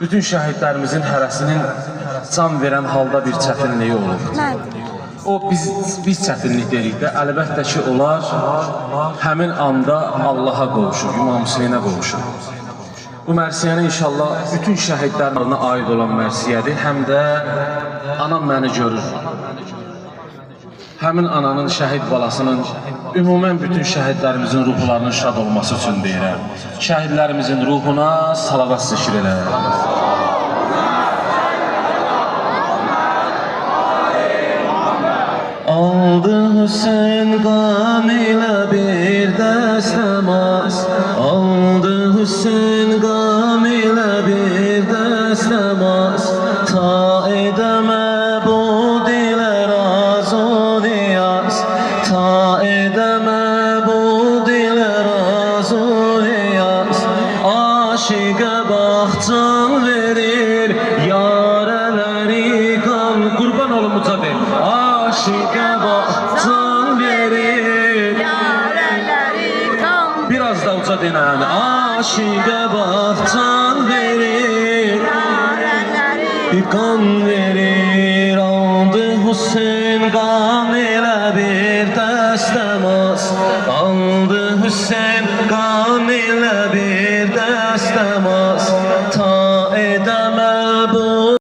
bütün şəhidlərimizin hərəsinin can verən halda bir çətinliyi olur. O biz çətinlik deyirik də, əlbəttə ki, onlar həmin anda Allaha qovuşur, İmam Hüseynə qovuşur. Bu mərsiyəni inşallah bütün şəhidlərinə aid olan mərsiyədir, həm də anam məni görür. Həmin ananın, şəhid balasının, ümumən bütün şəhidlərimizin ruhlarının şad olması üçün deyirəm. Şəhidlərimizin ruhuna salavat zikr elə. Aldı Hüseyn qam ilə bir dəst namaz, aldı Hüseyn qam ilə bir dəst namaz, ta edəmə bu dilə razı niyaz, ta edəmə bu dilə razı niyaz, aşiqə bax can verir, yarələri qan, qurban olun Mucadir, aşiqə bax can verir, yarələri qan, biraz da uca denən, aşiqə bax can verir, yarələri qan verir, aldı Hüseyn qan elə bir dəstə